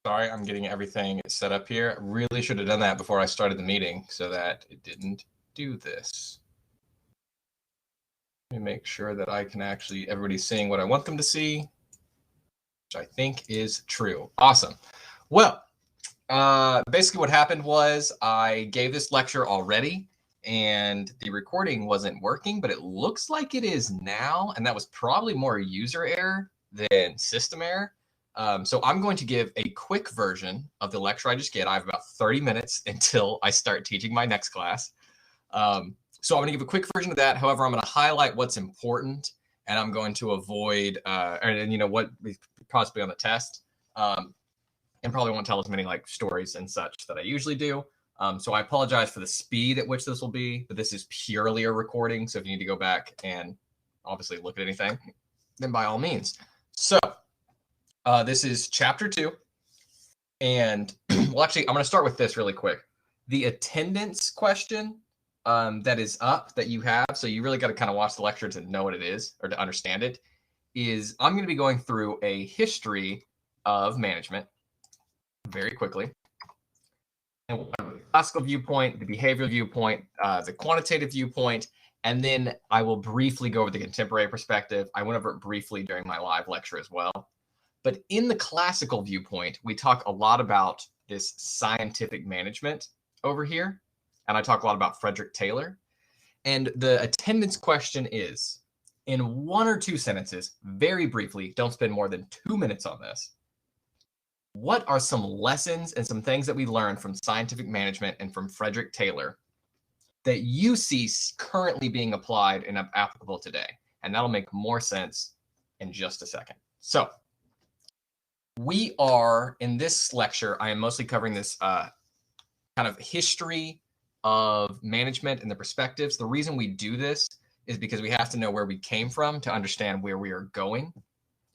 Sorry, I'm getting everything set up here. I really should have done that before I started the meeting so that it didn't do this. Let me make sure that I can actually, everybody's seeing what I want them to see, which I think is true. Awesome. Well, basically what happened was I gave this lecture already and the recording wasn't working, but it looks like it is now. And that was probably more user error than system error. So I'm going to give a quick version of the lecture I just gave. I have about 30 minutes until I start teaching my next class. So I'm going to give a quick version of that. However, I'm going to highlight what's important, and I'm going to avoid, what possibly on the test, and probably won't tell as many like stories and such that I usually do. So I apologize for the speed at which this will be, but this is purely a recording. So if you need to go back and obviously look at anything, then by all means. So this is chapter 2. And well, actually, I'm going to start with this really quick. The attendance question that is up that you have, so you really got to kind of watch the lecture to know what it is or to understand it, is I'm going to be going through a history of management very quickly. And the classical viewpoint, the behavioral viewpoint, the quantitative viewpoint, and then I will briefly go over the contemporary perspective. I went over it briefly during my live lecture as well. But in the classical viewpoint, we talk a lot about this scientific management over here. And I talk a lot about Frederick Taylor. And the attendance question is, in 1 or 2 sentences, very briefly, don't spend more than 2 minutes on this. What are some lessons and some things that we learned from scientific management and from Frederick Taylor that you see currently being applied and applicable today? And that'll make more sense in just a second. So we are, in this lecture, I am mostly covering this kind of history of management and the perspectives. The reason we do this is because we have to know where we came from to understand where we are going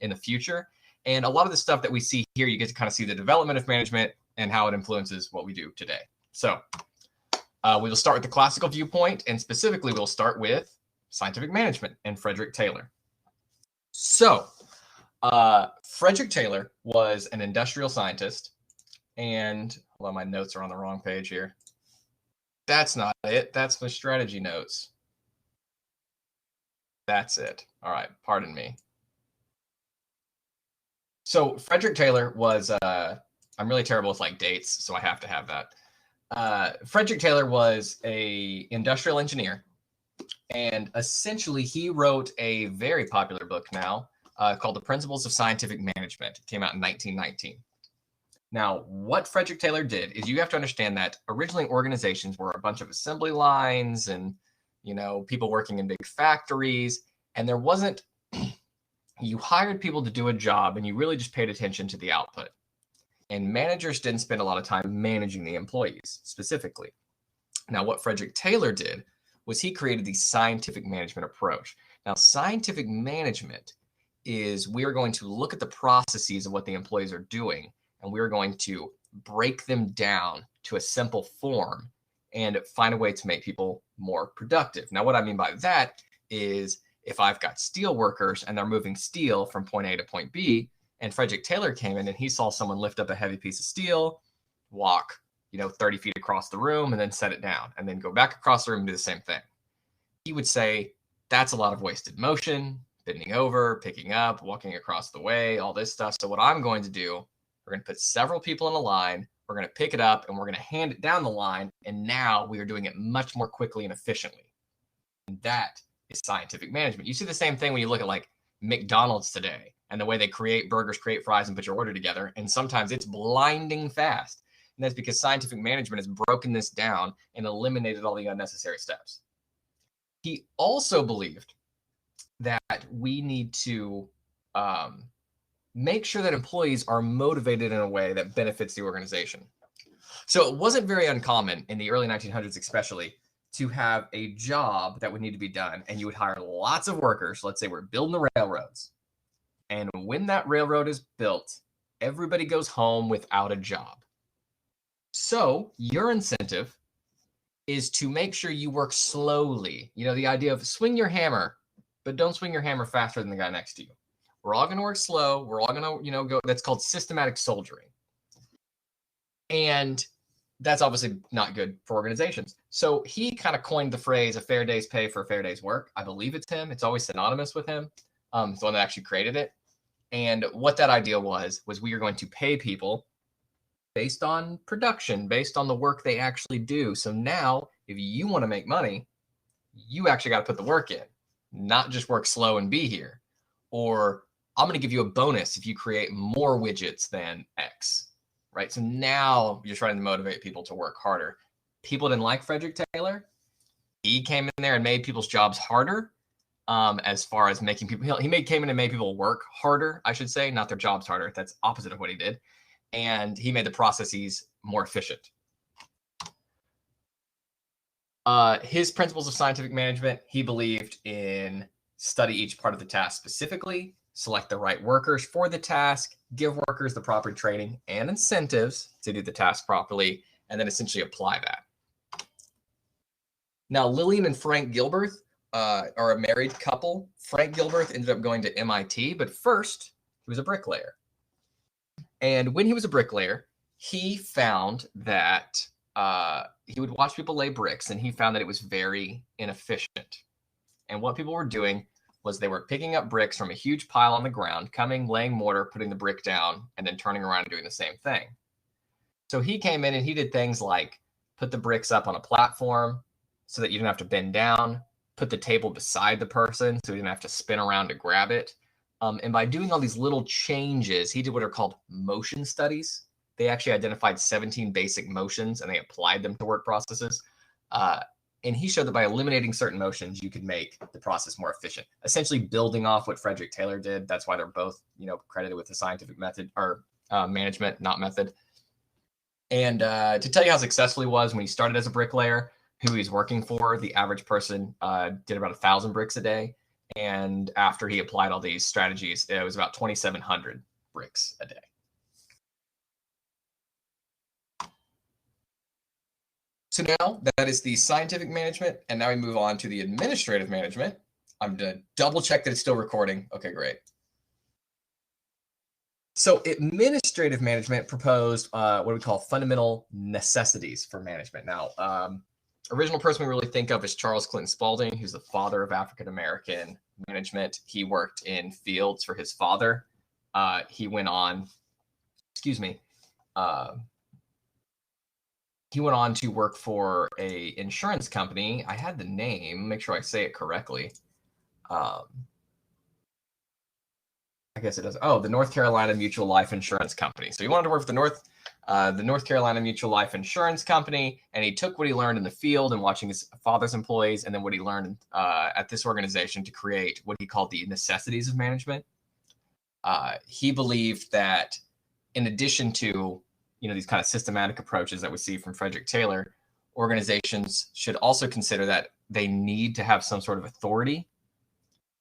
in the future. And a lot of the stuff that we see here, you get to kind of see the development of management and how it influences what we do today. So we will start with the classical viewpoint, and specifically we'll start with scientific management and Frederick Taylor. So Frederick Taylor was an industrial scientist, and hold on, my notes are on the wrong page here. That's not it. That's my strategy notes. That's it. All right, pardon me. So Frederick Taylor was, I'm really terrible with like dates, so I have to have that. Frederick Taylor was an industrial engineer, and essentially he wrote a very popular book now called The Principles of Scientific Management. It came out in 1919. Now, what Frederick Taylor did is you have to understand that originally organizations were a bunch of assembly lines and, people working in big factories, and there wasn't, you hired people to do a job and you really just paid attention to the output. And managers didn't spend a lot of time managing the employees specifically. Now, what Frederick Taylor did was he created the scientific management approach. Now, scientific management is we are going to look at the processes of what the employees are doing, and we're going to break them down to a simple form and find a way to make people more productive. Now, what I mean by that is if I've got steel workers and they're moving steel from point A to point B, and Frederick Taylor came in and he saw someone lift up a heavy piece of steel, walk, 30 feet across the room and then set it down and then go back across the room and do the same thing. He would say, that's a lot of wasted motion, bending over, picking up, walking across the way, all this stuff. So what I'm going to do, we're going to put several people in a line, we're going to pick it up, and we're going to hand it down the line, and now we are doing it much more quickly and efficiently. And that is scientific management. You see the same thing when you look at like McDonald's today and the way they create burgers, create fries, and put your order together, and sometimes it's blinding fast. And that's because scientific management has broken this down and eliminated all the unnecessary steps. He also believed that we need to make sure that employees are motivated in a way that benefits the organization. So it wasn't very uncommon in the early 1900s, especially, to have a job that would need to be done, and you would hire lots of workers. Let's say we're building the railroads. And when that railroad is built, everybody goes home without a job. So your incentive is to make sure you work slowly. The idea of swing your hammer, but don't swing your hammer faster than the guy next to you. We're all going to work slow. We're all going to, go. That's called systematic soldiering. And that's obviously not good for organizations. So he kind of coined the phrase a fair day's pay for a fair day's work. I believe it's him. It's always synonymous with him. It's the one that actually created it. And what that idea was we are going to pay people based on production, based on the work they actually do. So now if you want to make money, you actually got to put the work in, not just work slow and be here. Or I'm going to give you a bonus if you create more widgets than X. Right. So now you're trying to motivate people to work harder. People didn't like Frederick Taylor. He came in there and made people's jobs harder. As far as making people, came in and made people work harder, I should say, not their jobs harder. That's opposite of what he did. And he made the processes more efficient. His principles of scientific management, he believed in study each part of the task specifically, select the right workers for the task, give workers the proper training and incentives to do the task properly, and then essentially apply that. Now, Lillian and Frank Gilbert are a married couple. Frank Gilbert ended up going to MIT, but first he was a bricklayer. And when he was a bricklayer, he found that he would watch people lay bricks, and he found that it was very inefficient. And what people were doing was they were picking up bricks from a huge pile on the ground, coming, laying mortar, putting the brick down, and then turning around and doing the same thing. So he came in and he did things like put the bricks up on a platform so that you didn't have to bend down, put the table beside the person so you didn't have to spin around to grab it. And by doing all these little changes, he did what are called motion studies. They actually identified 17 basic motions and they applied them to work processes. And he showed that by eliminating certain motions, you could make the process more efficient, essentially building off what Frederick Taylor did. That's why they're both, credited with the scientific method or management, not method. And to tell you how successful he was, when he started as a bricklayer, who he's working for, the average person did about 1,000 bricks a day. And after he applied all these strategies, it was about 2,700 bricks a day. So now that is the scientific management. And now we move on to the administrative management. I'm going to double check that it's still recording. Okay, great. So administrative management proposed what we call fundamental necessities for management. Now, original person we really think of is Charles Clinton Spalding, who's the father of African-American management. He worked in fields for his father. He went on, he went on to work for a insurance company. I had the name, make sure I say it correctly. I guess it does. Oh, the North Carolina Mutual Life Insurance Company. So he wanted to work for the North Carolina Mutual Life Insurance Company, and he took what he learned in the field and watching his father's employees, and then what he learned at this organization to create what he called the necessities of management. He believed that in addition to these kind of systematic approaches that we see from Frederick Taylor, organizations should also consider that they need to have some sort of authority,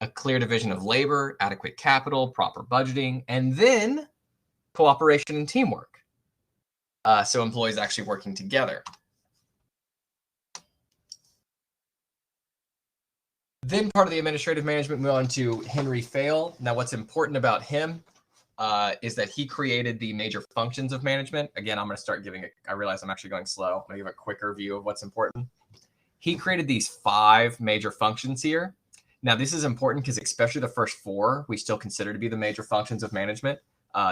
a clear division of labor, adequate capital, proper budgeting, and then cooperation and teamwork. So employees actually working together. Then part of the administrative management, move on to Henry Fail. Now, what's important about him is that he created the major functions of management. Again, I'm going to start giving I realize I'm actually going slow. I'm going to give a quicker view of what's important. He created these 5 major functions here. Now, this is important because especially the first 4, we still consider to be the major functions of management.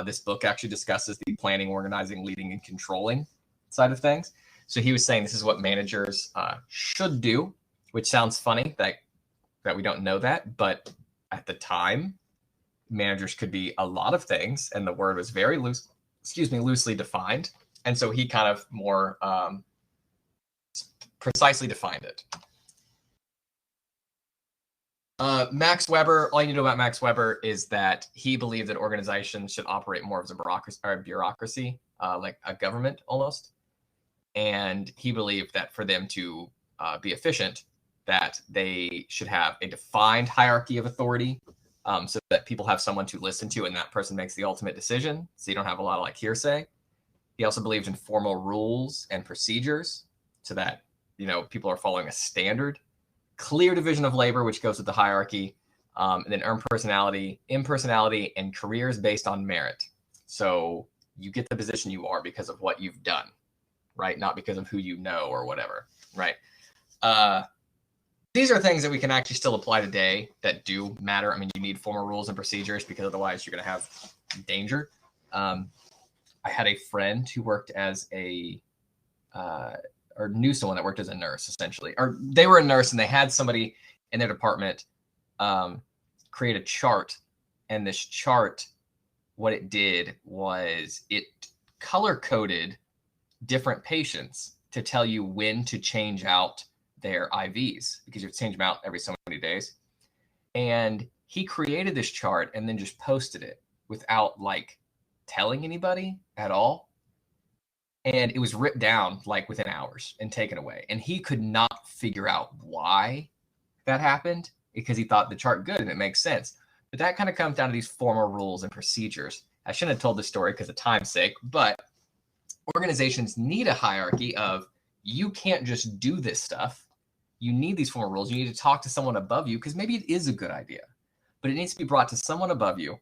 This book actually discusses the planning, organizing, leading, and controlling side of things. So he was saying this is what managers should do, which sounds funny that we don't know that. But at the time, managers could be a lot of things, and the word was very loosely defined. And so he kind of more precisely defined it. Max Weber, all you need to know about Max Weber is that he believed that organizations should operate more as a bureaucracy, like a government almost. And he believed that for them to be efficient, that they should have a defined hierarchy of authority, so that people have someone to listen to and that person makes the ultimate decision. So you don't have a lot of hearsay. He also believed in formal rules and procedures so that, people are following a standard. Clear division of labor, which goes with the hierarchy, And then earn personality, impersonality, and careers based on merit. So you get the position you are because of what you've done, right? Not because of who you know or whatever, right? These are things that we can actually still apply today that do matter. I mean, you need formal rules and procedures because otherwise you're going to have danger. I had a friend who worked as or knew someone that worked as a nurse, essentially. Or they were a nurse and they had somebody in their department create a chart. And this chart, what it did was it color-coded different patients to tell you when to change out their IVs, because you have to change them out every so many days. And he created this chart and then just posted it without like telling anybody at all. And it was ripped down like within hours and taken away. And he could not figure out why that happened because he thought the chart good and it makes sense. But that kind of comes down to these formal rules and procedures. I shouldn't have told this story because of time's sake, but organizations need a hierarchy of you can't just do this stuff. You need these formal rules. You need to talk to someone above you because maybe it is a good idea, but it needs to be brought to someone above you.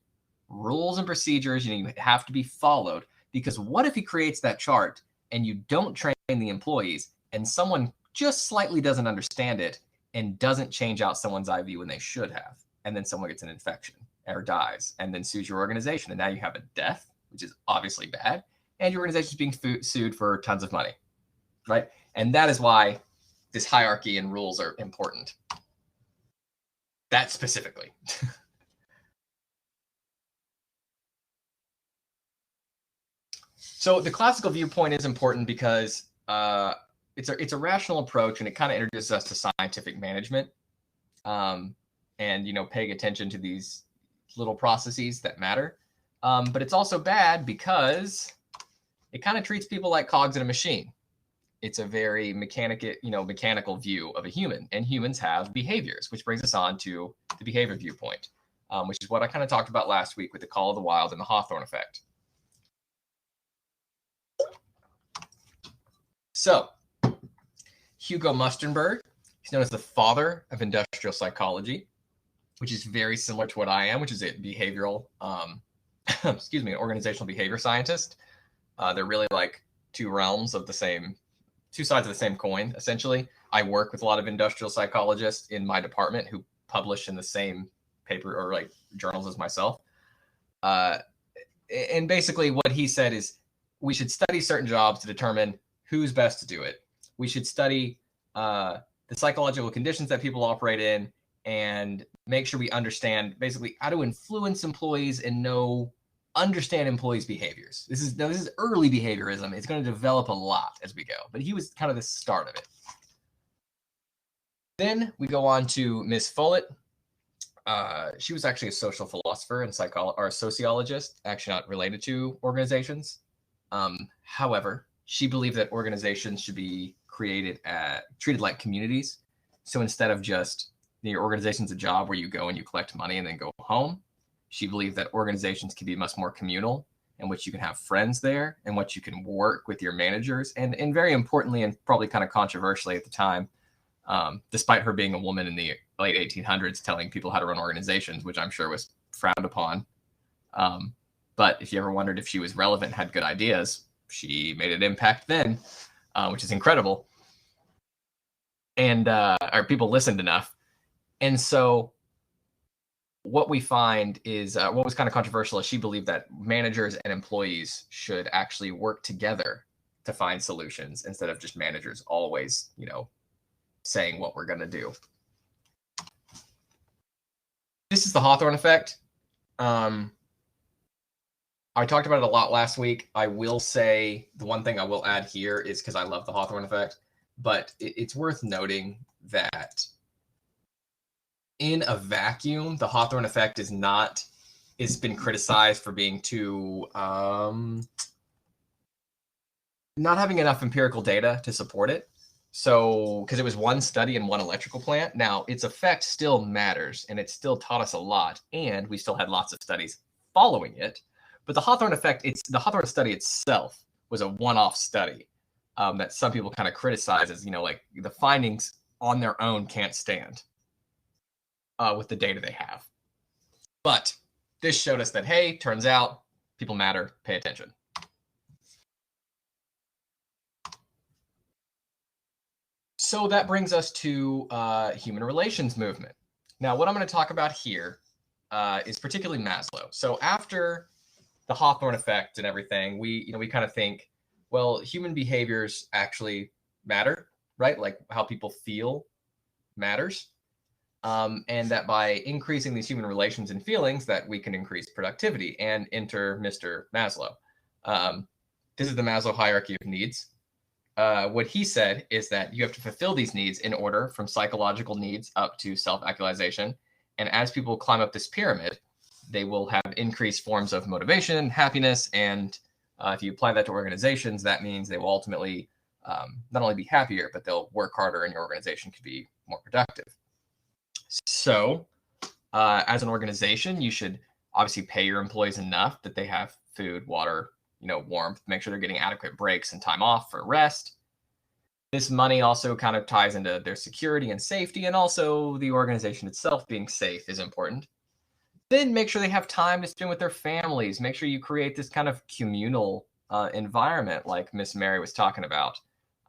Rules and procedures, you have to be followed, because what if he creates that chart and you don't train the employees and someone just slightly doesn't understand it and doesn't change out someone's IV when they should have, and then someone gets an infection or dies and then sues your organization, and now you have a death, which is obviously bad, and your organization is being sued for tons of money, right? And that is why this hierarchy and rules are important. That specifically. So the classical viewpoint is important because it's a rational approach, and it kind of introduces us to scientific management, and paying attention to these little processes that matter. But it's also bad because it kind of treats people like cogs in a machine. It's a very mechanical view of a human, and humans have behaviors, which brings us on to the behavior viewpoint, which is what I kind of talked about last week with the Call of the Wild and the Hawthorne effect. So, Hugo Mustenberg, he's known as the father of industrial psychology, which is very similar to what I am, which is a behavioral, organizational behavior scientist. They're really like two sides of the same coin, essentially. I work with a lot of industrial psychologists in my department who publish in the same paper or like journals as myself. And basically what he said is we should study certain jobs to determine who's best to do it. We should study the psychological conditions that people operate in and make sure we understand basically how to influence employees and understand employees' behaviors. This is early behaviorism. It's going to develop a lot as we go, but he was kind of the start of it. Then we go on to Miss Follett. She was actually a social philosopher and sociologist, actually not related to organizations. However, she believed that organizations should be treated like communities. So instead of just your organization's a job where you go and you collect money and then go home, she believed that organizations can be much more communal, in which you can have friends there, in which you can work with your managers, and very importantly, and probably kind of controversially at the time, despite her being a woman in the late 1800s telling people how to run organizations, which I'm sure was frowned upon. But if you ever wondered if she was relevant and had good ideas, she made an impact then, which is incredible. And people listened enough. And so what we find is what was kind of controversial is she believed that managers and employees should actually work together to find solutions instead of just managers always, saying what we're going to do. This is the Hawthorne effect. I talked about it a lot last week. I will say the one thing I will add here is because I love the Hawthorne effect, but it's worth noting that in a vacuum, the Hawthorne effect it's been criticized for being too, not having enough empirical data to support it. So, because it was one study in one electrical plant. Now, its effect still matters, and it still taught us a lot, and we still had lots of studies following it. But the Hawthorne effect, the Hawthorne study itself was a one-off study that some people kind of criticize as, like the findings on their own can't stand. with the data they have. But this showed us that, hey, turns out people matter, pay attention. So that brings us to human relations movement. Now, what I'm going to talk about here is particularly Maslow. So after the Hawthorne effect and everything, we kind of think, well, human behaviors actually matter, right? Like how people feel matters. And that by increasing these human relations and feelings, that we can increase productivity. And enter Mr. Maslow. This is the Maslow hierarchy of needs. What he said is that you have to fulfill these needs in order from psychological needs up to self-actualization. And as people climb up this pyramid, they will have increased forms of motivation, happiness, and if you apply that to organizations, that means they will ultimately not only be happier, but they'll work harder and your organization could be more productive. So as an organization, you should obviously pay your employees enough that they have food, water, warmth, make sure they're getting adequate breaks and time off for rest. This money also kind of ties into their security and safety, and also the organization itself being safe is important. Then make sure they have time to spend with their families. Make sure you create this kind of communal environment like Miss Mary was talking about,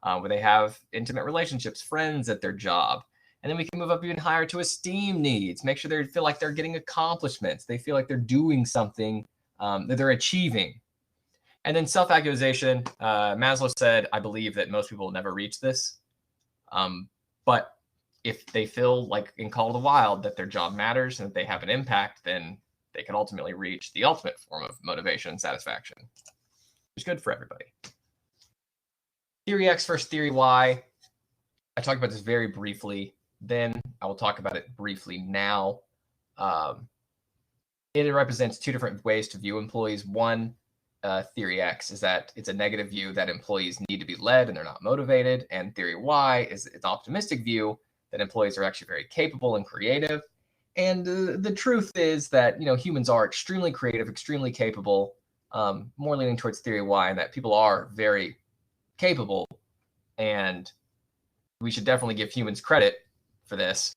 where they have intimate relationships, friends at their job. And then we can move up even higher to esteem needs. Make sure they feel like they're getting accomplishments. They feel like they're doing something that they're achieving. And then self-actualization, Maslow said, I believe that most people will never reach this. But if they feel like in Call of the Wild that their job matters and that they have an impact, then they can ultimately reach the ultimate form of motivation and satisfaction, which is good for everybody. Theory X versus Theory Y. I talked about this very briefly. Then I will talk about it briefly now. It represents two different ways to view employees. One, Theory X is that it's a negative view that employees need to be led and they're not motivated. And Theory Y is an optimistic view that employees are actually very capable and creative. And the truth is that humans are extremely creative, extremely capable, more leaning towards Theory Y, and that people are very capable. And we should definitely give humans credit for this.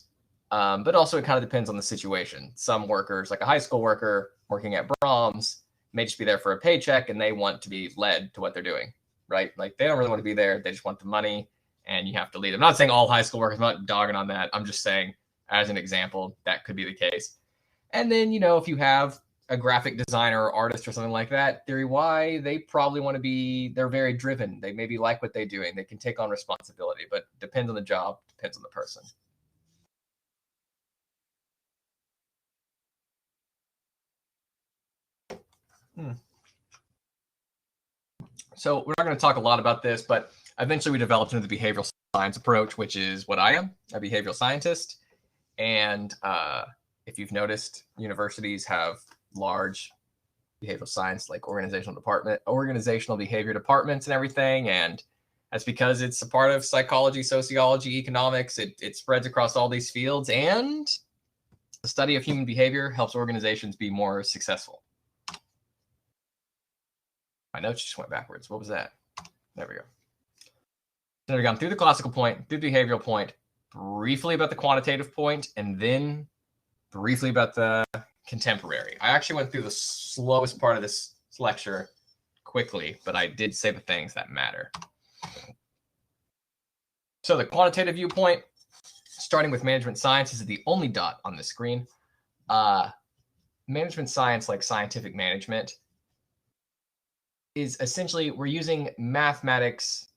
But also it kind of depends on the situation. Some workers, like a high school worker working at Brahms, may just be there for a paycheck and they want to be led to what they're doing, right? Like they don't really want to be there. They just want the money and you have to lead them. I'm not saying all high school workers, I'm not dogging on that. I'm just saying as an example, that could be the case. And then, if you have a graphic designer or artist or something like that, Theory Y, they probably want to be, they're very driven. They maybe like what they're doing. They can take on responsibility, but depends on the job, depends on the person. So we're not going to talk a lot about this, but eventually we developed into the behavioral science approach, which is what I am, a behavioral scientist. And if you've noticed, universities have large behavioral science, like organizational behavior departments and everything. And that's because it's a part of psychology, sociology, economics. It spreads across all these fields. And the study of human behavior helps organizations be more successful. My notes just went backwards. What was that? There we go. So we've gone through the classical point, through the behavioral point, briefly about the quantitative point, and then briefly about the contemporary. I actually went through the slowest part of this lecture quickly, but I did say the things that matter. So the quantitative viewpoint, starting with management science, is the only dot on the screen. Management science, like scientific management, is essentially we're using mathematics,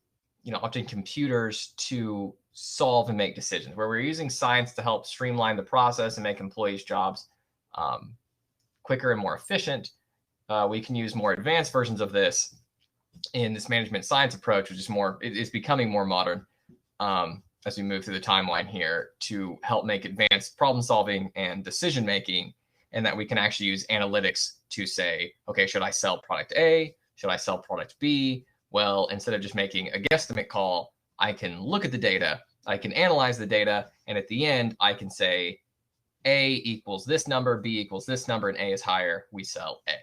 often computers, to solve and make decisions, where we're using science to help streamline the process and make employees' jobs quicker and more efficient. We can use more advanced versions of this in this management science approach, which is becoming more modern as we move through the timeline here, to help make advanced problem solving and decision making, and that we can actually use analytics to say, okay, should I sell product A? Should I sell product B? Well, instead of just making a guesstimate call, I can look at the data, I can analyze the data, and at the end, I can say A equals this number, B equals this number, and A is higher, we sell A.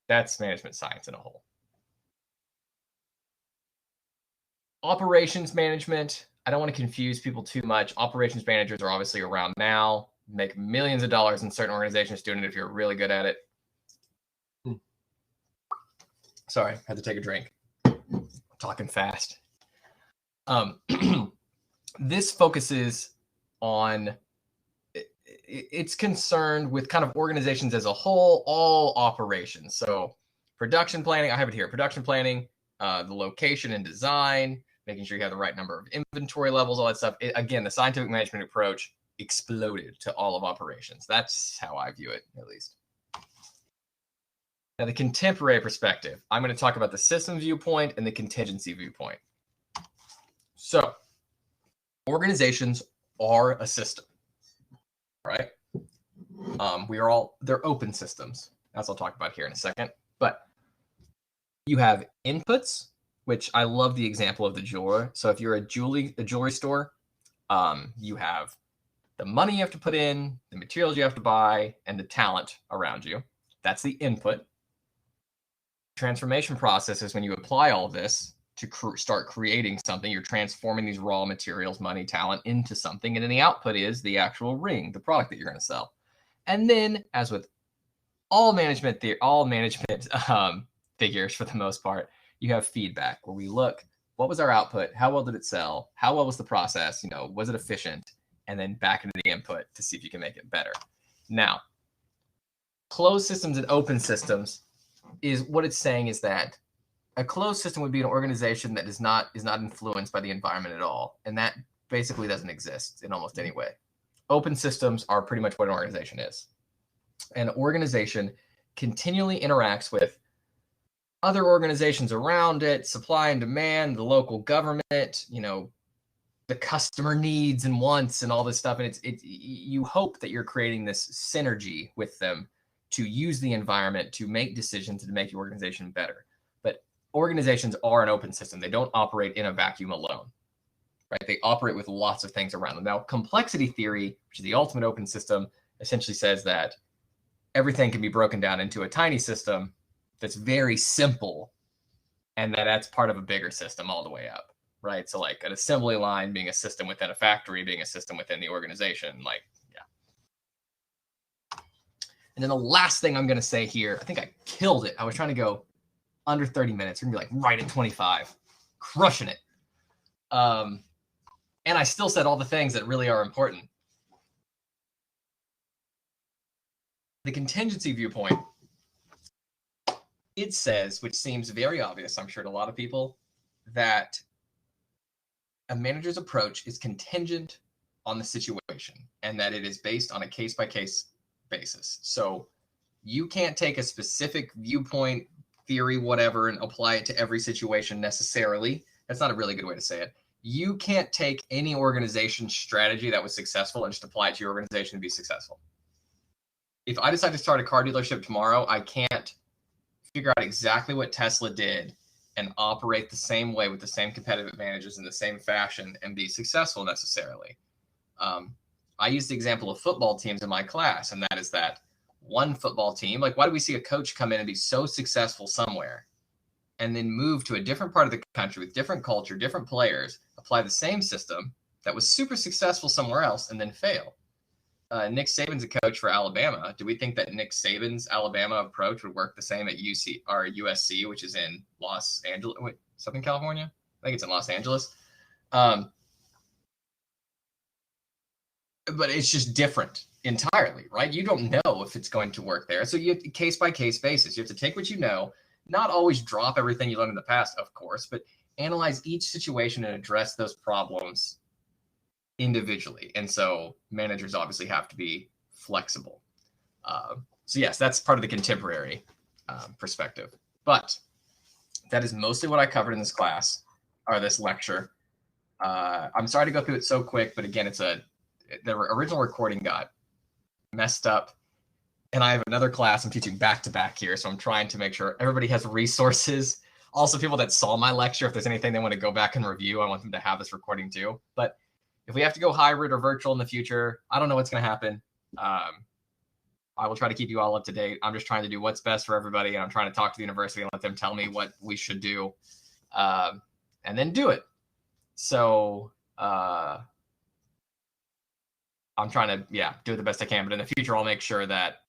That's management science in a whole. Operations management, I don't want to confuse people too much. Operations managers are obviously around now. make millions of dollars in certain organizations doing it if you're really good at it. Sorry, had to take a drink. I'm talking fast. This focuses on, it's concerned with kind of organizations as a whole, all operations. So production planning, I have it here, production planning, the location and design, making sure you have the right number of inventory levels, all that stuff. Again, the scientific management approach exploded to all of operations. That's how I view it, at least. Now, the contemporary perspective, I'm going to talk about the system viewpoint and the contingency viewpoint. So, organizations are a system, right? They're open systems, as I'll talk about here in a second. But you have inputs, which I love the example of the jeweler. So if you're a jewelry store, you have the money you have to put in, the materials you have to buy, and the talent around you. That's the input. Transformation process is when you apply all of this to start creating something. You're transforming these raw materials, money, talent into something. And then the output is the actual ring, the product that you're going to sell. And then, as with all management figures for the most part, you have feedback where we look, what was our output? How well did it sell? How well was the process? Was it efficient? And then back into the input to see if you can make it better. Now, closed systems and open systems is what it's saying is that a closed system would be an organization that is not influenced by the environment at all. And that basically doesn't exist in almost any way. Open systems are pretty much what an organization is. An organization continually interacts with other organizations around it, supply and demand, the local government, the customer needs and wants and all this stuff. And you hope that you're creating this synergy with them to use the environment to make decisions and to make your organization better. But organizations are an open system. They don't operate in a vacuum alone, right? They operate with lots of things around them. Now, complexity theory, which is the ultimate open system, essentially says that everything can be broken down into a tiny system that's very simple, and that's part of a bigger system all the way up, right? So like an assembly line being a system within a factory, being a system within the organization, And then the last thing I'm going to say here, I think I killed it. I was trying to go under 30 minutes. We're going to be like right at 25, crushing it. And I still said all the things that really are important. The contingency viewpoint, it says, which seems very obvious, I'm sure to a lot of people, that a manager's approach is contingent on the situation and that it is based on a case-by-case basis. So you can't take a specific viewpoint, theory, whatever, and apply it to every situation necessarily. That's not a really good way to say it. You can't take any organization's strategy that was successful and just apply it to your organization to be successful. If I decide to start a car dealership tomorrow, I can't figure out exactly what Tesla did and operate the same way with the same competitive advantages in the same fashion and be successful necessarily. I use the example of football teams in my class, and that is that one football team, like why do we see a coach come in and be so successful somewhere and then move to a different part of the country with different culture, different players, apply the same system that was super successful somewhere else and then fail? Nick Saban's a coach for Alabama. Do we think that Nick Saban's Alabama approach would work the same at USC, which is in Los Angeles, Southern California? I think it's in Los Angeles. But it's just different entirely, right? You don't know if it's going to work there. So you have case-by-case basis. You have to take what you know, not always drop everything you learned in the past, of course, but analyze each situation and address those problems individually. And so managers obviously have to be flexible. So yes, that's part of the contemporary perspective. But that is mostly what I covered in this class or this lecture. I'm sorry to go through it so quick, but again, the original recording got messed up, and I have another class I'm teaching back to back here, so I'm trying to make sure everybody has resources. Also, people that saw my lecture, if there's anything they want to go back and review, I want them to have this recording too. But if we have to go hybrid or virtual in the future, I don't know what's going to happen. I will try to keep you all up to date. I'm just trying to do what's best for everybody, and I'm trying to talk to the university and let them tell me what we should do, and then do it. So I'm trying to, yeah, do the best I can. But in the future, I'll make sure that,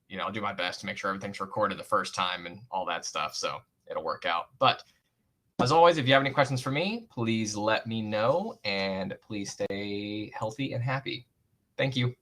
you know, I'll do my best to make sure everything's recorded the first time and all that stuff. So it'll work out. But as always, if you have any questions for me, please let me know, and please stay healthy and happy. Thank you.